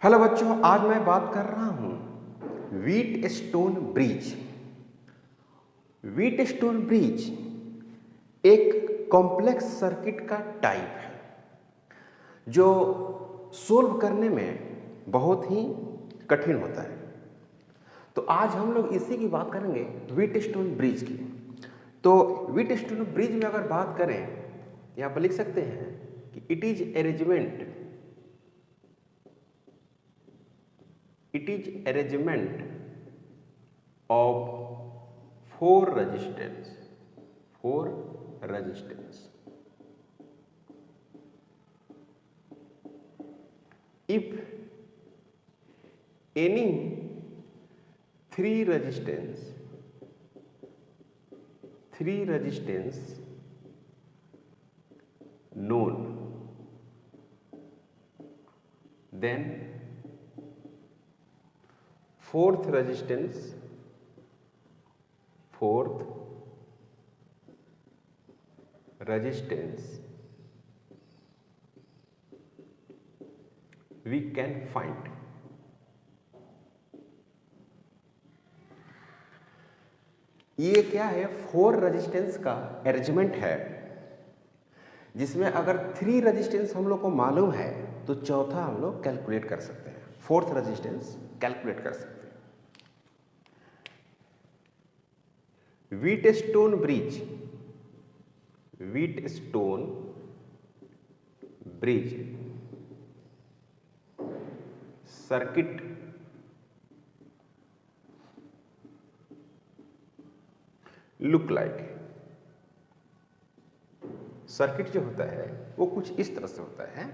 Hello बच्चों, आज मैं बात कर रहा हूं wheat stone bridge. Wheat stone bridge एक कॉम्प्लेक्स सर्किट का टाइप है जो सोल्व करने में बहुत ही कठिन होता है। तो आज हम लोग इसी की बात करेंगे, व्हीट स्टोन ब्रिज की। तो व्हीट स्टोन ब्रिज में अगर बात करें, यहाँ पर लिख सकते हैं कि it is arrangement of four resistance if any three resistance known, then fourth resistance we can find। ये क्या है? 4 रेजिस्टेंस का अरेंजमेंट है जिसमें अगर 3 रेजिस्टेंस हम लोग को मालूम है तो चौथा हम लोग कैलकुलेट कर सकते हैं, फोर्थ रेजिस्टेंस कैलकुलेट कर सकते हैं। Wheat stone bridge circuit look like. Circuit जो होता है वो कुछ इस तरह से होता है।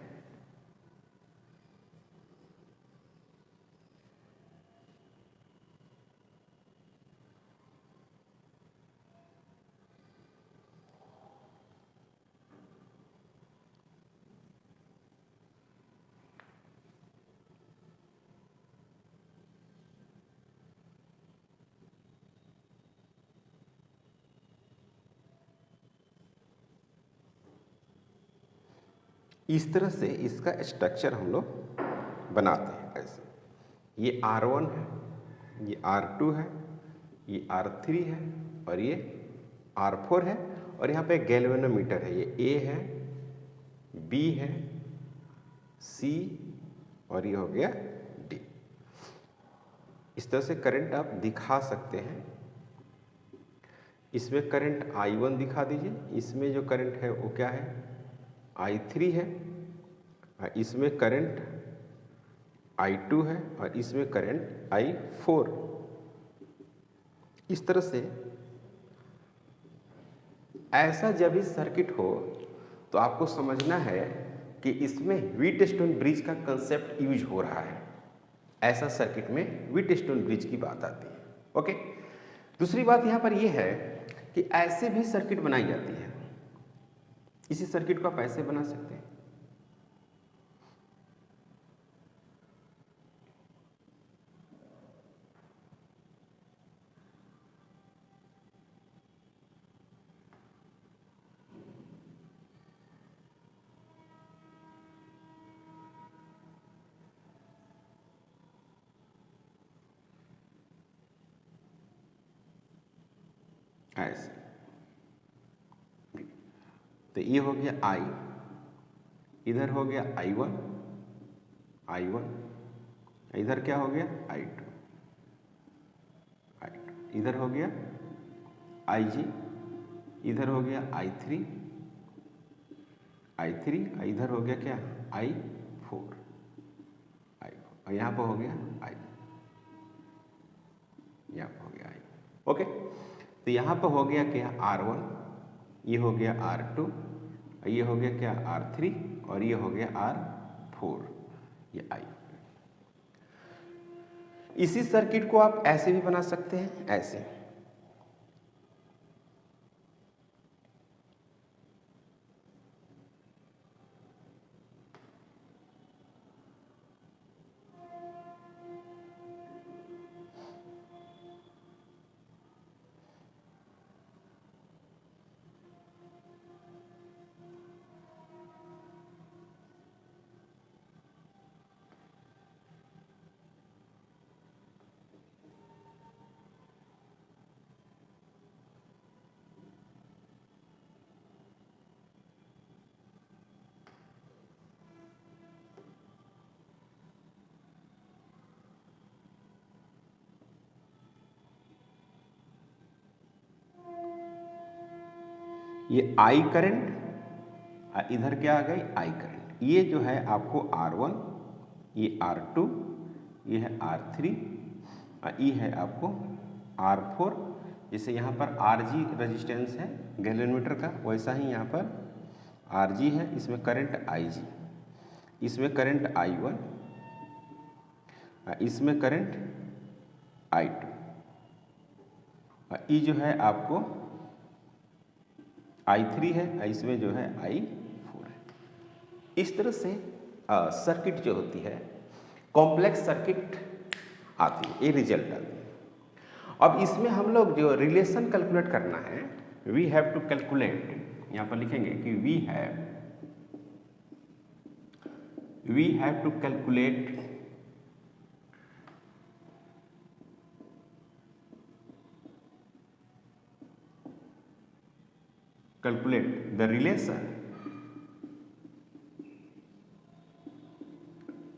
इस तरह से इसका स्ट्रक्चर हम लोग बनाते हैं। ऐसे ये R1 है, ये R2 है, ये R3 है और ये R4 है और यहाँ पे गैल्वेनोमीटर है। ये A है, B है, C और ये हो गया D। इस तरह से करंट आप दिखा सकते हैं। इसमें करंट I1 दिखा दीजिए। इसमें जो करंट है वो क्या है? I3 है। इसमें करंट I2 है और इसमें करंट I4। इस तरह से ऐसा जब इस सर्किट हो तो आपको समझना है कि इसमें व्हीट स्टोन ब्रिज का कंसेप्ट यूज हो रहा है। ऐसा सर्किट में व्हीट स्टोन ब्रिज की बात आती है। ओके, दूसरी बात यहाँ पर यह है कि ऐसे भी सर्किट बनाई जाती है। इसी सर्किट को आप ऐसे बना सकते हैं। ऐसे तो ये हो गया I, इधर हो गया I1, इधर क्या हो गया? I2, इधर हो गया IG, इधर हो गया I3, इधर हो गया क्या? I4, और यहाँ पर हो गया I, यहाँ पर हो गया I। ओके, तो यहाँ पर हो गया क्या? R1, ये हो गया R2, ये हो गया क्या? R3 और ये हो गया R4, ये I। इसी सर्किट को आप ऐसे भी बना सकते हैं, ऐसे। ये आई करंट, इधर क्या आ गई आई करंट। ये जो है आपको R1, ये R2, ये है R3, ये है आपको R4। जैसे यहाँ पर Rg रेजिस्टेंस है गैल्वेनोमीटर का, वैसा ही यहाँ पर Rg है, इसमें करंट Ig, इसमें करंट I1, इसमें करंट I2, ये जो है आपको I3 है, इसमें जो है I4 है। इस तरह से सर्किट जो होती है, कॉम्प्लेक्स सर्किट आती है, ये रिजल्ट आती है। अब इसमें हम लोग जो रिलेशन कैलकुलेट करना है, वी हैव टू कैलकुलेट, यहाँ पर लिखेंगे कि we have to calculate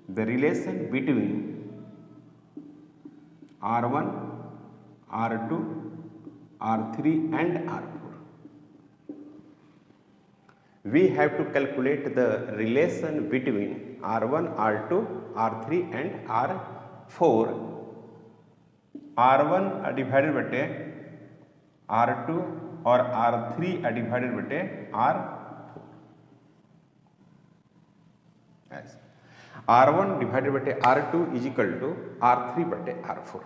the relation between R1, R2, R3 and R4. We have to calculate the relation between R1, R2, R3 and R4. R1 divided बटे R2 और R3 divided बटे R4। R1 divided बटे R2 is equal to R3 बटे R4।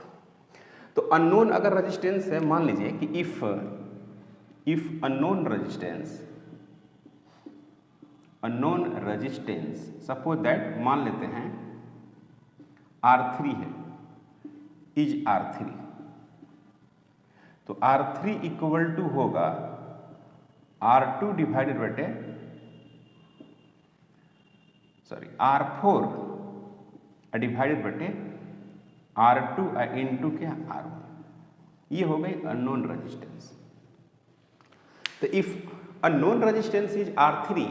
तो unknown अगर resistance है, मान लीजिए कि if unknown resistance suppose that, मान लेते हैं R3 है, इज R3, तो R3 इक्वल टू होगा R2 डिवाइडेड बटे R4 डिवाइडेड बटे R2 इंटू क्या R1। ये हो गई अननोन रेजिस्टेंस। तो if unknown resistance is R3,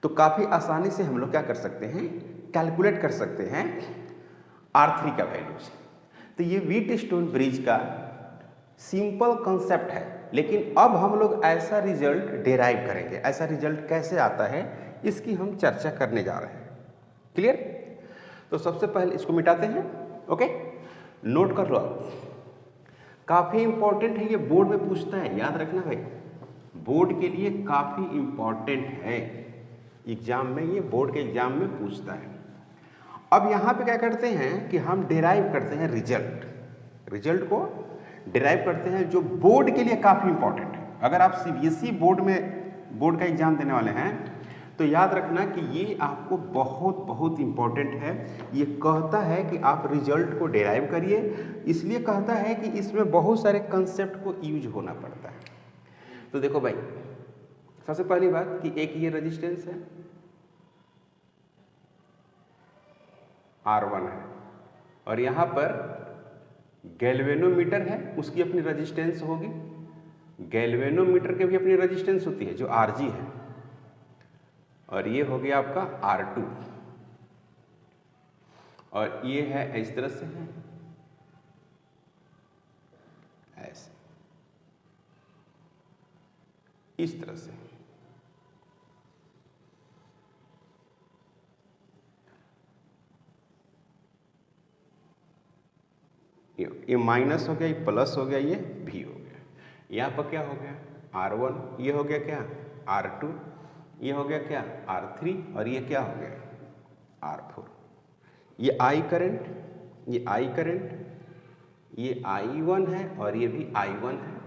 तो काफी आसानी से हम लोग क्या कर सकते हैं, कैलकुलेट कर सकते हैं R3 का वैल्यू से। तो ये व्हीटस्टोन ब्रिज का सिंपल कॉन्सेप्ट है, लेकिन अब हम लोग ऐसा रिजल्ट डेराइव करेंगे। ऐसा रिजल्ट कैसे आता है, इसकी हम चर्चा करने जा रहे हैं। क्लियर? तो सबसे पहले इसको मिटाते हैं। ओके, नोट कर लो आप, काफी इंपॉर्टेंट है, ये बोर्ड में पूछता है, याद रखना भाई, बोर्ड के लिए काफी इंपॉर्टेंट है, एग्जाम में, ये बोर्ड के एग्जाम में पूछता है। अब यहां पे क्या करते हैं कि हम डिराइव करते हैं रिजल्ट को डिराइव करते हैं, जो बोर्ड के लिए काफी इंपॉर्टेंट है। अगर आप सीबीएसई बोर्ड का एग्जाम देने वाले हैं, तो याद रखना कि ये आपको बहुत इंपॉर्टेंट है। ये कहता है कि आप रिजल्ट को डिराइव करिए, इसलिए कहता है कि इसमें बहुत सारे कंसेप्ट को यूज होना पड़ता है। तो देखो भाई, सबसे पहली बात कि एक ये रेजिस्टेंस है R1 है, और यहां पर गैल्वेनोमीटर है, उसकी अपनी रेजिस्टेंस होगी। गैल्वेनोमीटर के भी अपनी रेजिस्टेंस होती है जो Rg है, और ये हो गया आपका R2, और ये है इस तरह से है, ऐसे इस तरह से। ये माइनस हो गया, ये प्लस हो गया, ये भी हो गया। यहाँ पर क्या हो गया R1, ये हो गया क्या R2, ये हो गया क्या R3, और ये क्या हो गया R4। ये I करंट, ये I करंट, ये I1 है और ये भी I1 है।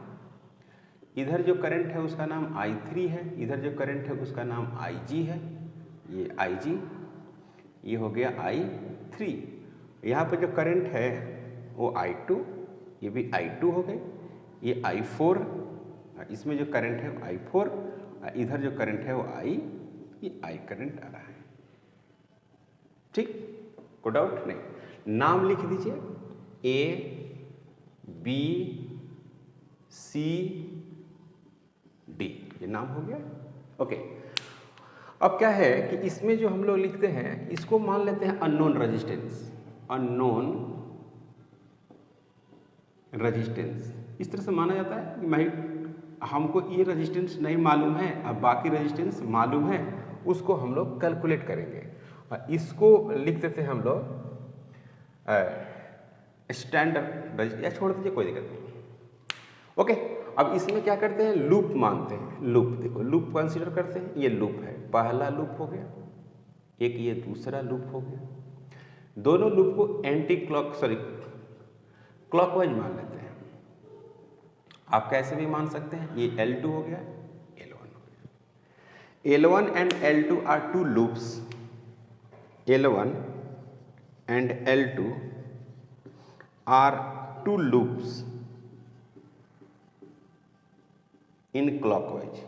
इधर जो करंट है उसका नाम I3 है, इधर जो करंट है उसका नाम IG है, ये IG, ये हो गया I3। यहाँ पर जो करंट है वो I2, ये भी I2 हो गए, ये I4, इसमें जो करंट है वो I4, इधर जो करंट है वो ये I करंट आ रहा है। ठीक, कोई डाउट नहीं। नाम लिख दीजिए A, B, C, D, ये नाम हो गया। ओके, अब क्या है कि इसमें जो हम लोग लिखते हैं, इसको मान लेते हैं अननोन रेजिस्टेंस। अननोन रेजिस्टेंस इस तरह से माना जाता है कि भाई हमको ये रेजिस्टेंस नहीं मालूम है, अब बाकी रेजिस्टेंस मालूम है, उसको हम लोग कैलकुलेट करेंगे और इसको लिख देते हैं हम लोग स्टैंडर्ड, या छोड़ दीजिए कोई दिक्कत नहीं। ओके, अब इसमें क्या करते हैं, लूप मानते हैं। लूप देखो, लूप कंसीडर करते हैं, ये लूप है, पहला लूप हो गया, एक ये दूसरा लूप हो गया। दोनों लूप को क्लॉकवाइज मान लेते हैं। आप कैसे भी मान सकते हैं, ये L2 हो गया, L1 हो गया। L1 and L2 are two loops. L1 and L2 are two loops in clockwise.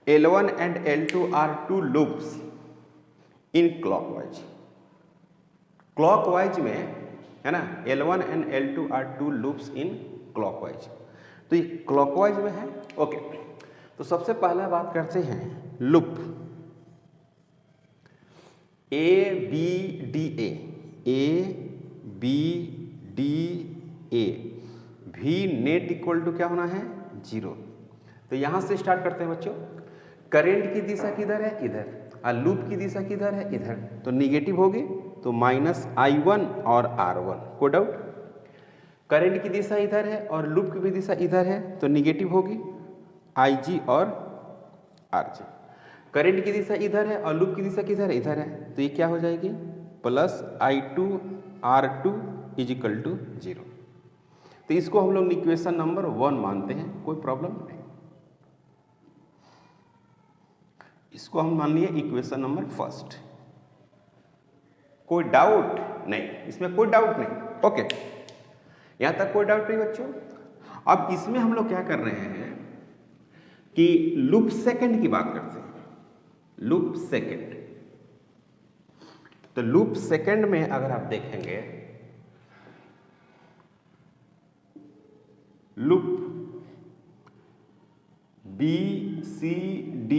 L1 and L2 are two loops in clockwise. Clockwise में है ना, L1 and L2 are two loops in clockwise. तो ये clockwise में है। Okay, तो सबसे पहला बात करते हैं loop A B D A, A B D A, V net equal to क्या होना है, 0। तो यहां से स्टार्ट करते हैं बच्चों। करंट की दिशा किधर है, इधर, और लूप की दिशा किधर है, इधर, तो निगेटिव होगी, तो -I1 और R1, कोई डाउट। करंट की दिशा इधर है और लूप की भी दिशा इधर है, तो निगेटिव होगी, IG और RG। करंट की दिशा इधर है और लूप की दिशा किधर है, इधर है, तो ये क्या हो जाएगी, +I2 R2 = 0। तो इसको हम लोग इक्वेशन नंबर 1 मानते हैं, कोई प्रॉब्लम नहीं। इसको हम मान लिए इक्वेशन नंबर 1। कोई डाउट नहीं, इसमें कोई डाउट नहीं। ओके, यहां तक कोई डाउट नहीं बच्चों। अब इसमें हम लोग क्या कर रहे हैं कि लूप सेकंड की बात करते हैं। लूप सेकंड, तो लूप सेकंड में अगर आप देखेंगे, loop B C D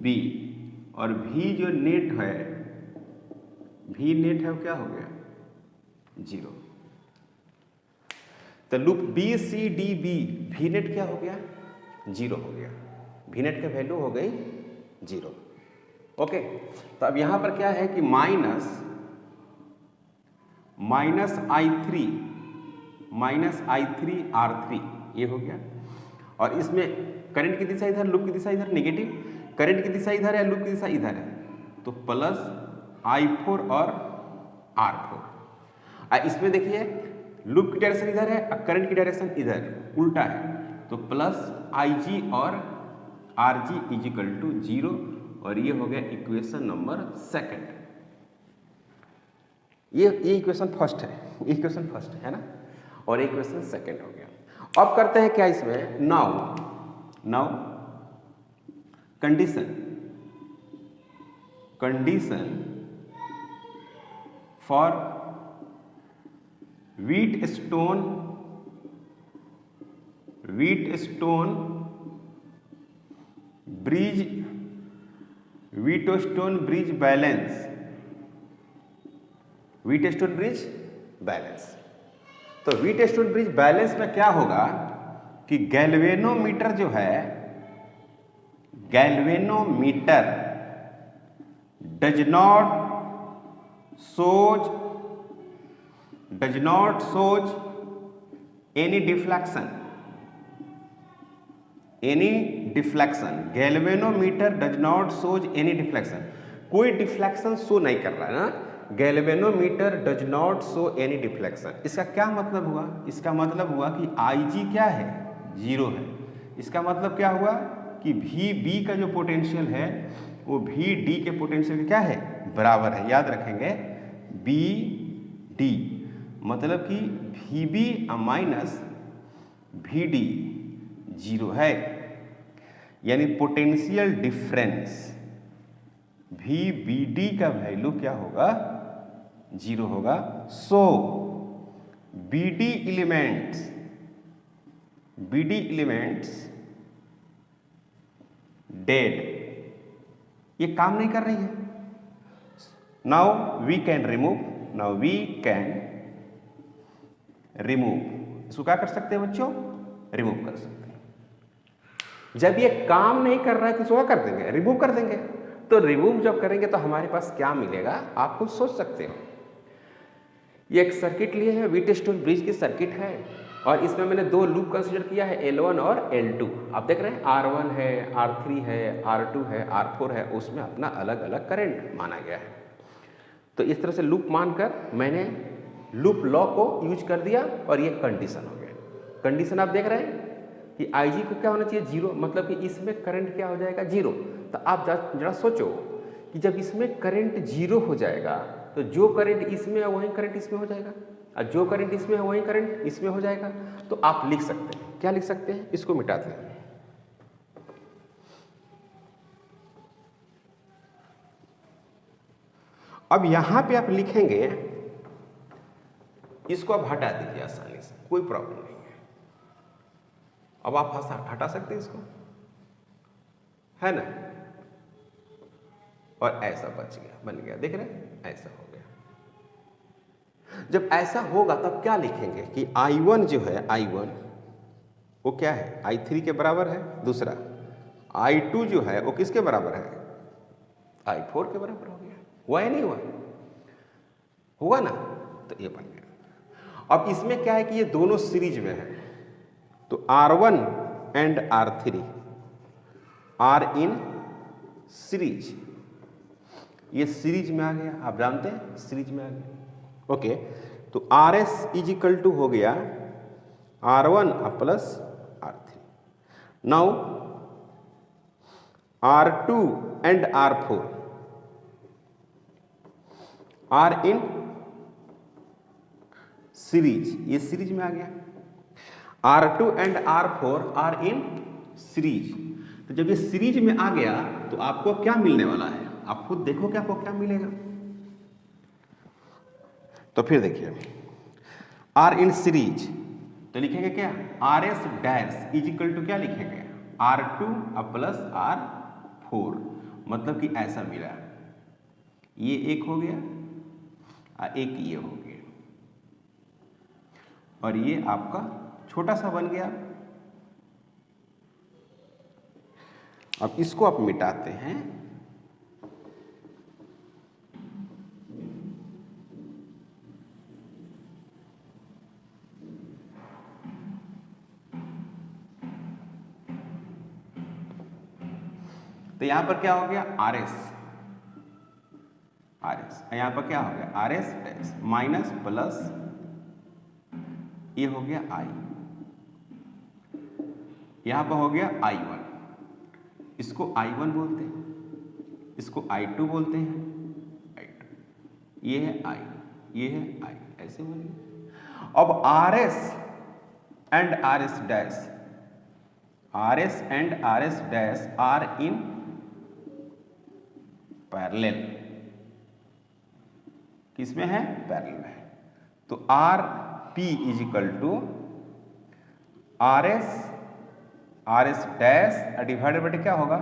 B और V जो नेट है, V नेट है, वो क्या हो गया, 0। तो loop B C D B, V net क्या हो गया, 0 हो गया, V नेट का वैल्यू हो गई 0। ओके, तो अब यहां पर क्या है कि -I3 R3 ये हो गया, और इसमें करंट की दिशा इधर, लूप की दिशा इधर, नेगेटिव, करंट की दिशा इधर है, लूप की दिशा इधर है, तो +I4 और R4। इसमें देखिए लूप की डायरेक्शन इधर है और करंट की डायरेक्शन इधर उल्टा है, तो +IG और RG = 0, और ये हो गया इक्वेशन नंबर 2। ये इक्वेशन फर्स्ट है, इक्वेशन फर्स्ट है ना, और इक्वेशन 2 हो गया। अब करते हैं क्या इसमें, now condition for Wheatstone bridge balance. तो व्हीटस्टोन ब्रिज बैलेंस में क्या होगा कि गैल्वेनोमीटर जो है, galvanometer does not shows any deflection. Galvanometer does not shows any deflection, कोई डिफ्लेक्शन शो नहीं कर रहा है ना। Galvanometer does not show any deflection, इसका क्या मतलब हुआ, इसका मतलब हुआ कि IG क्या है, 0 है। इसका मतलब क्या हुआ कि VB का जो पोटेंशियल है वो VD के पोटेंशियल के क्या है, बराबर है। याद रखेंगे, BD मतलब कि VB माइनस VD 0 है, यानी पोटेंशियल डिफरेंस VBD का वैल्यू क्या होगा, 0 होगा। सो BD एलिमेंट्स डेड, ये काम नहीं कर रही है। Now we can remove now we can remove, इसको क्या कर सकते हैं बच्चों, रिमूव कर सकते हैं। जब ये काम नहीं कर रहा है तो इसको क्या कर देंगे, रिमूव कर देंगे। तो रिमूव जब करेंगे तो हमारे पास क्या मिलेगा, आप खुद सोच सकते हो। ये एक सर्किट लिए है, व्हीटस्टोन ब्रिज की सर्किट है, और इसमें मैंने दो लूप कंसीडर किया है, L1 और L2। आप देख रहे हैं R1 है, R3 है, R2 है, R4 है, उसमें अपना अलग अलग करंट माना गया है। तो इस तरह से लूप मानकर मैंने लूप लॉ को यूज कर दिया और ये कंडीशन हो गया। कंडीशन आप देख रहे हैं कि IG को क्या होना चाहिए, 0, मतलब कि इसमें करंट क्या हो जाएगा, 0। तो आप जरा सोचो कि जब इसमें करंट 0 हो जाएगा तो जो करंट इसमें है वही करंट इसमें हो जाएगा, और जो करंट इसमें है वही करंट इसमें हो जाएगा। तो आप लिख सकते हैं, क्या लिख सकते हैं, इसको मिटाते हैं। अब यहां पे आप लिखेंगे, इसको आप हटा दीजिए आसानी से, कोई प्रॉब्लम नहीं है। अब आप हटा सकते हैं इसको, है ना, और ऐसा बच गया, बन गया, देख रहे हैं, ऐसा हो गया। जब ऐसा होगा तब क्या लिखेंगे कि I1 जो है, I1 वो क्या है, I3 के बराबर है। दूसरा I2 जो है वो किसके बराबर है, I4 के बराबर हो गया। हुआ या नहीं हुआ, हुआ ना, तो ये बन गया। अब इसमें क्या है कि ये दोनों सीरीज में है, तो R1 and R3 are in series, ये सीरीज में आ गया, आप जानते हैं सीरीज में आ गया। ओके, तो RS इज इक्वल टू हो गया R1 plus R3। Now R2 and R4 are in series, ये सीरीज में आ गया। R2 and R4 are in series. तो जब ये सीरीज में आ गया तो आपको क्या मिलने वाला है, आप खुद देखो कि आपको क्या मिलेगा। तो फिर देखिए, आर इन सीरीज तो लिखेंगे क्या, RS dash is equal to क्या लिखेंगे, R2 प्लस R4, मतलब कि ऐसा मिला, ये एक हो गया और एक ये हो गया, और ये आपका छोटा सा बन गया। अब इसको आप मिटाते हैं, तो यहां पर क्या हो गया, RS, यहां पर क्या हो गया, RS डैश माइनस प्लस ये हो गया I, यहां पर हो गया I1, इसको I1 बोलते हैं, इसको I2 बोलते हैं, I2, ये है I, ये है I, ऐसे बनेगा। अब RS and RS dash, RS and RS dash are in parallel, किसमें है, पैरेलल में है। तो RP is equal to RS dash divided by क्या होगा,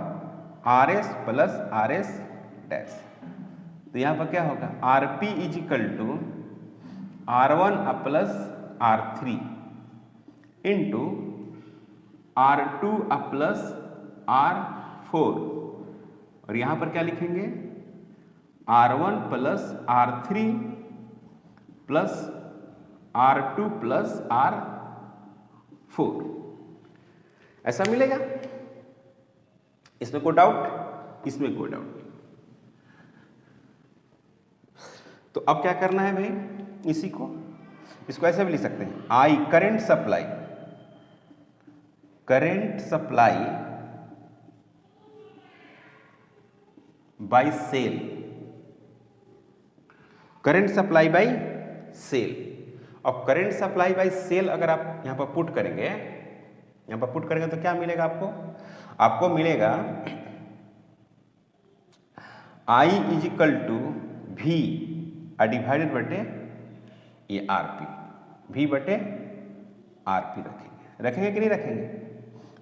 RS प्लस RS डैश। तो यहां पर क्या होगा, RP is equal to R1 plus R3 into R2 plus R4, और यहां पर क्या लिखेंगे, R1 plus R3 plus R2 plus R4, ऐसा मिलेगा। इसमें कोई डाउट, इसमें कोई डाउट नहीं। तो अब क्या करना है भाई, इसी को, इसको ऐसे भी लिख सकते हैं, I current supply by cell, current supply by cell. अब करंट सप्लाई बाय सेल अगर आप यहां पर पुट करेंगे, यहां पर पुट करेंगे तो क्या मिलेगा आपको, आपको मिलेगा I is equal to V divided बटे ये RP, V बटे RP रखेंगे कि नहीं रखेंगे।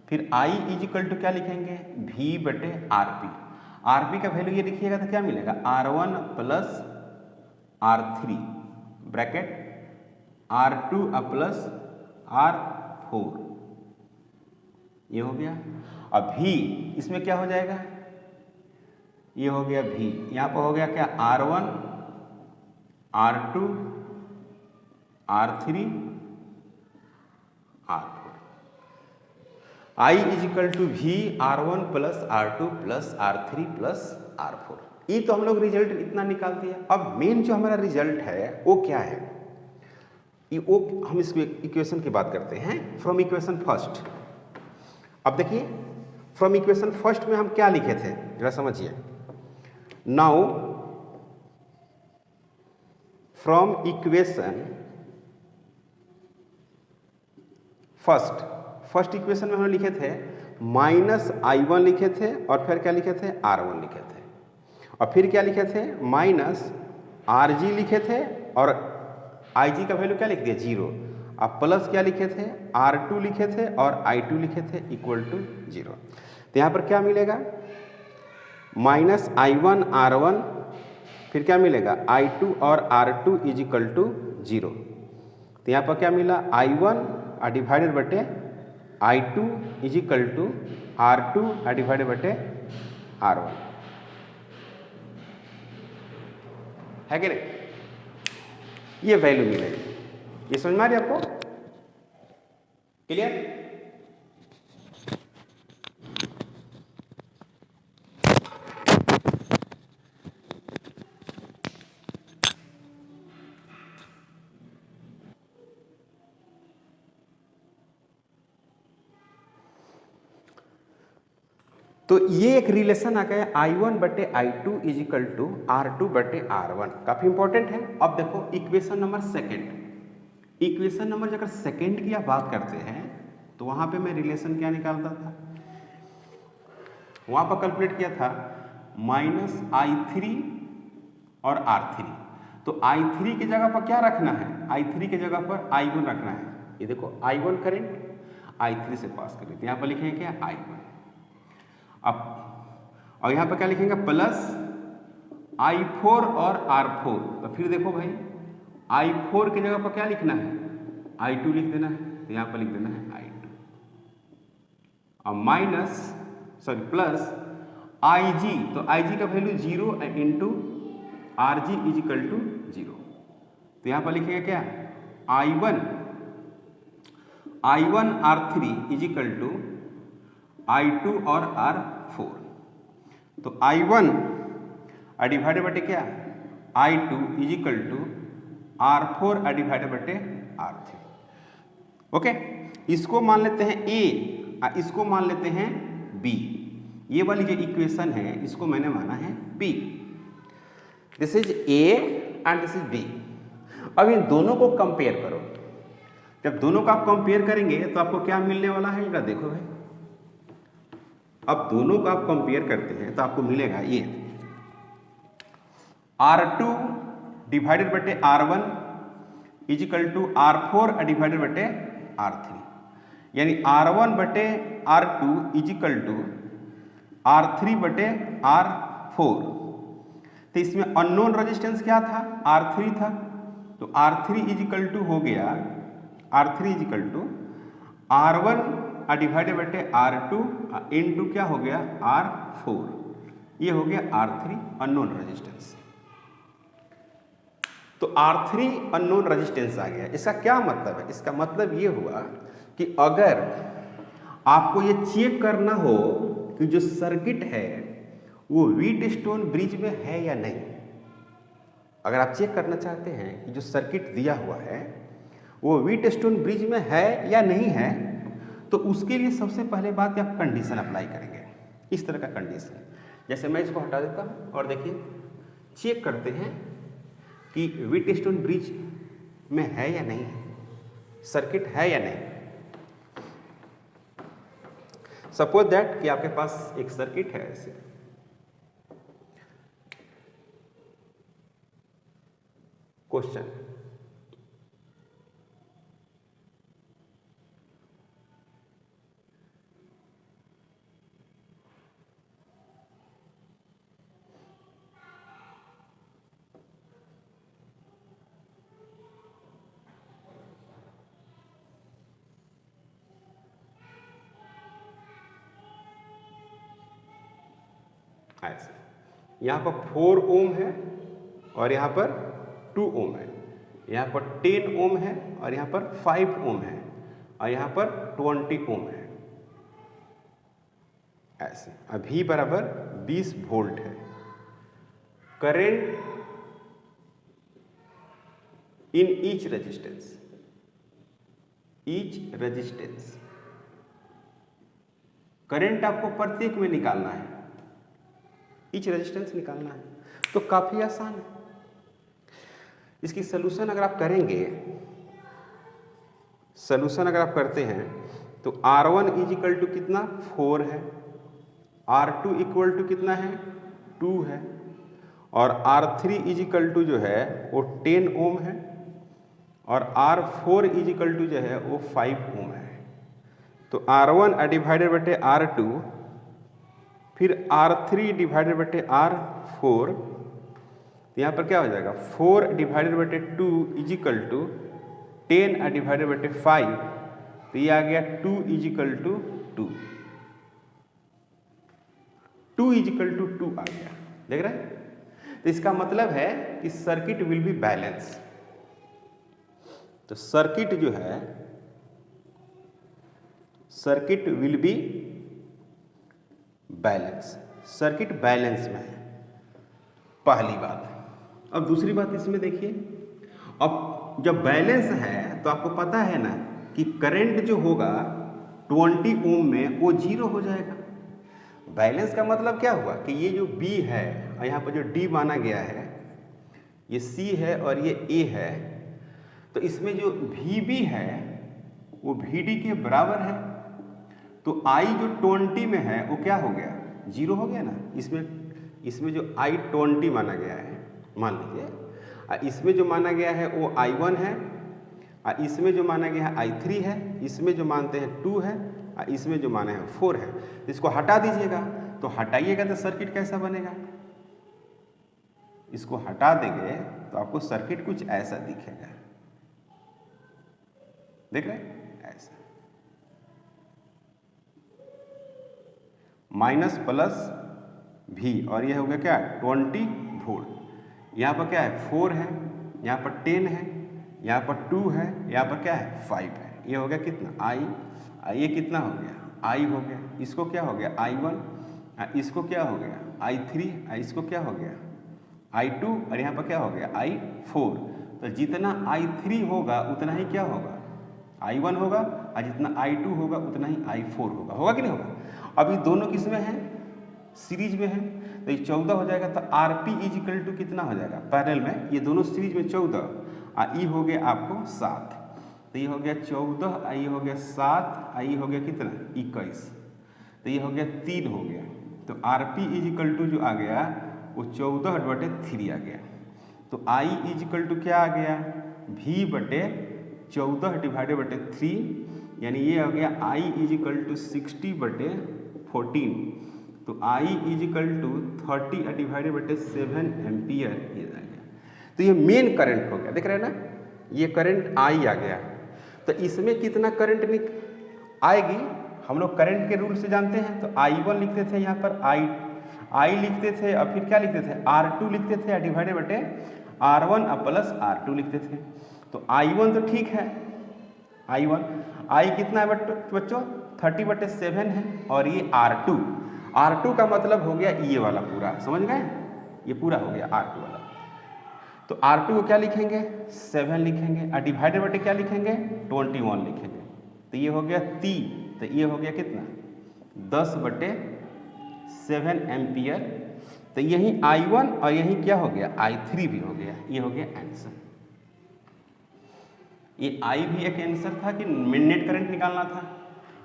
फिर I इज इक्वल टू क्या लिखेंगे, V बटे RP का वैल्यू ये लिखिएगा तो क्या मिलेगा, R1 plus R3 bracket R2 plus R4, ये हो गया। अब भी इसमें क्या हो जाएगा, ये हो गया भी, यहाँ पर हो गया क्या R1 R2 R3 R4, I is equal to भी R1 plus R2 plus R3 plus R4। ये तो हम लोग रिजल्ट इतना निकाल दिया। अब मेन जो हमारा रिजल्ट है वो क्या है, वो हम इस इक्वेशन की बात करते हैं फ्रॉम इक्वेशन फर्स्ट। अब देखिए फ्रॉम इक्वेशन फर्स्ट में हम क्या लिखे थे, जरा समझिए। Now from equation first equation में हम लिखे थे -I1 लिखे थे, और फिर क्या लिखे थे R1 लिखे थे, और फिर क्या लिखे थे -RG लिखे थे, और IG का वैल्यू क्या लिख दिया 0, अब प्लस क्या लिखे थे R2 लिखे थे और I2 लिखे थे इक्वल टू 0। तो यहाँ पर क्या मिलेगा -I1 R1, फिर क्या मिलेगा I2 और R2 इज इक्वल टू 0। तो यहाँ पर क्या मिला I1 डिवाइडेड बटे I2 is equal to R2 divided बटे R1, है कि नहीं, ये वैल्यू मिलेगी। ये समझ में आ रही है आपको, क्लियर। तो ये एक रिलेशन आ गया I1 बटे I2 is equal to R2 बटे R1, काफी इंपॉर्टेंट है। अब देखो equation number second, equation number अगर सेकंड की आप बात करते हैं तो वहां पे मैं रिलेशन क्या निकालता था, वहां पर कैलकुलेट किया था -I3 और R3। तो I3 की जगह पर क्या रखना है, I3 की जगह पर I1 रखना है। ये देखो I1 करंट I3 से पास कर रही थी, यहाँ पर लिखेंगे क्या I1। अब और यहाँ पर क्या लिखेंगे प्लस I4 और R4। तो फिर देखो भाई I4 की जगह पर क्या लिखना है I2 लिख देना है, तो यहाँ पर लिख देना है I2, और प्लस IG, तो IG का value 0 into RG is equal to 0। तो यहाँ पर लिखेंगे क्या I1 R3 is equal to I2 और R4। तो I1 डिवाइडेड बटे क्या I2 is equal to R4 divided बटे R3। ओके, इसको मान लेते हैं A, इसको मान लेते हैं B। ये वाली जो इक्वेशन है इसको मैंने माना है B। This is A and this is B। अब इन दोनों को कंपेयर करो। जब दोनों का आप कंपेयर करेंगे तो आपको क्या मिलने वाला है, जरा देखो भाई। अब दोनों का आप कंपेयर करते हैं तो आपको मिलेगा ये R2 डिवाइडेड बटे R1 is equal to R4 divided बटे R3, यानी R1 बटे R2 is equal to R3 बटे R4। तो इसमें अननोन रेजिस्टेंस क्या था R3 था, तो R3 इज इक्वल टू हो गया R3 is equal to R1 divided बटे R2 इनटू क्या हो गया R4, ये हो गया R3 अननोन रेजिस्टेंस। तो R3 अननोन रेजिस्टेंस आ गया। इसका क्या मतलब है, इसका मतलब ये हुआ कि अगर आपको ये चेक करना हो कि जो सर्किट है वो व्हीटस्टोन ब्रिज में है या नहीं, अगर आप चेक करना चाहते हैं कि जो सर्किट दिया हुआ है वो व्हीटस्टोन ब्रिज में है या नहीं है, तो उसके लिए सबसे पहले बात आप कंडीशन अप्लाई करेंगे। इस तरह का कंडीशन, जैसे मैं इसको हटा देता हूँ और देखिए चेक करते हैं कि व्हीटस्टोन ब्रिज में है या नहीं है, सर्किट है या नहीं। सपोज दैट कि आपके पास एक सर्किट है ऐसे, क्वेश्चन ऐसे। यहाँ पर 4 ओम है और यहाँ पर 2 ओम है, यहाँ पर 10 ओम है और यहाँ पर 5 ओम है और यहाँ पर 20 ओम है ऐसे। अभी बराबर 20 वोल्ट है। Current in each resistance, current आपको प्रत्येक में निकालना है, ईच रेजिस्टेंस निकालना है, तो काफी आसान है। इसकी सोल्यूशन अगर आप करेंगे, सोल्यूशन अगर आप करते हैं तो R1 इज इक्वल टू कितना 4 है, R2 इक्वल टू कितना है 2 है और R3 इज इक्वल टू जो है वो 10 ओम है और R4 इज इक्वल टू जो है वो 5 ओम है। तो R1 डिवाइडेड बटे R2 फिर R3 डिवाइडेड बटे R4, तो यहाँ पर क्या हो जाएगा 4 डिवाइडेड बटे 2 इज इक्वल टू 10 डिवाइडेड बटे 5, तो ये आ गया 2 is equal to 2, 2 is equal to 2 आ गया। देख रहे हैं? तो इसका मतलब है कि सर्किट विल बी बैलेंस। तो सर्किट जो है, circuit will be balance, circuit balance में है, पहली बात। अब दूसरी बात इसमें देखिए, अब जब बैलेंस है तो आपको पता है ना कि करंट जो होगा 20 ओम में वो 0 हो जाएगा। बैलेंस का मतलब क्या हुआ कि ये जो B है और यहाँ पर जो D माना गया है, ये C है और ये A है, तो इसमें जो VB है वो VD के बराबर है। तो I जो 20 में है वो क्या हो गया 0 हो गया ना। इसमें जो I 20 माना गया है, मान लीजिए, इसमें जो माना गया है वो I1 है, इसमें जो माना गया है I3 है, इसमें जो मानते हैं 2 है, इसमें जो माना है 4 है। इसको हटा दीजिएगा, तो हटाइएगा तो सर्किट कैसा बनेगा, इसको हटा देंगे तो आपको सर्किट कुछ ऐसा दिखेगा। देख रहे हैं? ऐसा माइनस प्लस V और यह हो गया क्या 20 वोल्ट। यहाँ पर क्या है 4 है, यहाँ पर 10 है, यहाँ पर 2 है, यहाँ पर क्या है 5 है। ये हो गया कितना I, ये कितना हो गया I हो गया, इसको क्या हो गया I1, इसको क्या हो गया I3, इसको क्या हो गया I2 और यहाँ पर क्या हो गया I4। तो जितना I3 होगा उतना ही क्या होगा I1 होगा और जितना I2 होगा उतना ही I4 होगा। होगा कि नहीं होगा? अभी दोनों किस में है, सीरीज में है, तो ये 14 हो जाएगा। तो RP इज इक्वल टू कितना हो जाएगा पैरेलल में, ये दोनों सीरीज में 14 और ई हो गया आपको 7, तो ये हो गया 14, आई हो गया 7, आई हो गया कितना 21, तो ये हो गया 3 हो गया। तो RP इज इक्वल टू जो आ गया वो 14/3 आ गया। तो I इज इक्वल टू क्या आ गया V/14 डिवाइडेड बटे 3, यानी ये हो गया I इज इक्वल टू 60/14। तो I is equal to 30 divided बटे 7 एम्पियर ये आ गया। तो ये मेन करंट हो गया, देख रहे हैं ना, ये करंट I आ गया। तो इसमें कितना करंट आएगी, हम लोग करंट के रूल से जानते हैं। तो I1 लिखते थे, यहाँ पर I लिखते थे और फिर क्या लिखते थे R2 लिखते थे डिवाइडेड बटे R1 प्लस R2 लिखते थे। तो I1 तो ठीक है, I कितना है बच्चों 30/7 है और ये R2 का मतलब हो गया ये वाला पूरा, समझ गए, ये पूरा हो गया R2 वाला। तो R2 को क्या लिखेंगे 7 लिखेंगे और डिवाइडेड बटे क्या लिखेंगे 21 लिखेंगे। तो ये हो गया 3, तो ये हो गया कितना 10/7 एम्पियर। तो यही I1 और यही क्या हो गया I3 भी हो गया, ये हो गया आंसर। ये I भी एक आंसर था कि नेट करंट निकालना था,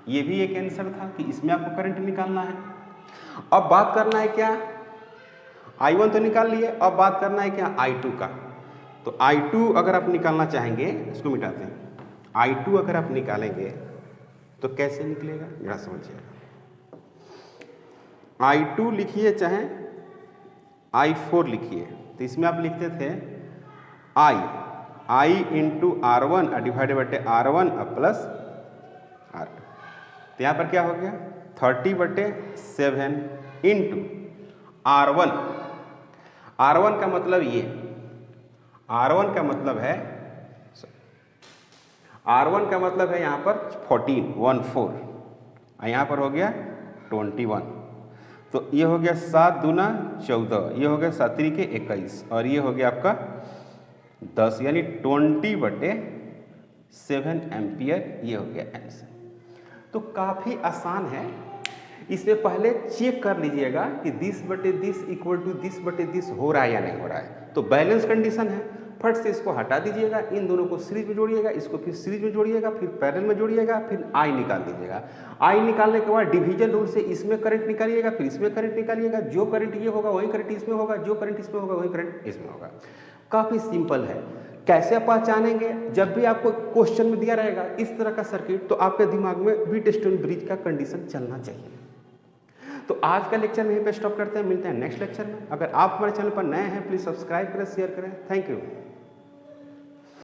ये भी एक आंसर था कि इसमें आपको करंट निकालना है। अब बात करना है क्या, I1 तो निकाल लिए, अब बात करना है क्या I2 का। तो I2 अगर आप निकालना चाहेंगे, इसको मिटाते हैं, I2 अगर आप निकालेंगे तो कैसे निकलेगा जरा समझिएगा। I2 लिखिए चाहे I4 लिखिए, तो इसमें आप लिखते थे I इंटू R1 डिवाइडेड बटे R1 प्लस R2। तो यहाँ पर क्या हो गया 30/7 इंटू R1, R1 का मतलब ये, R1 का मतलब है, R1 का मतलब है यहाँ पर 14 और यहाँ पर हो गया 21, तो ये हो गया 7 दूना 14, ये हो गया 7 त्रिके 21 और ये हो गया आपका 10 यानी 20/7 एम्पियर, ये हो गया आंसर। तो काफ़ी आसान है, इसमें पहले चेक कर लीजिएगा कि 10/10 इक्वल टू 10/10 हो रहा है या नहीं हो रहा है। तो बैलेंस कंडीशन है, फट से इसको हटा दीजिएगा, इन दोनों को सीरीज में जोड़िएगा, इसको फिर सीरीज में जोड़िएगा, फिर पैरेलल में जोड़िएगा, फिर आई निकाल दीजिएगा। आई निकालने के बाद डिवीजन रूल से इसमें करंट निकालिएगा, फिर इसमें करंट निकालिएगा, जो करंट ये होगा वही करंट इसमें होगा, जो करंट इसमें होगा वही करंट इसमें होगा। काफ़ी सिंपल है। कैसे आप पहचानेंगे? जब भी आपको क्वेश्चन में दिया रहेगा इस तरह का सर्किट, तो आपके दिमाग में व्हीटस्टोन ब्रिज का कंडीशन चलना चाहिए। तो आज का लेक्चर में यहीं पे स्टॉप करते हैं, मिलते हैं नेक्स्ट लेक्चर में। अगर आप हमारे चैनल पर नए हैं प्लीज़ सब्सक्राइब करें, शेयर करें। Thank you.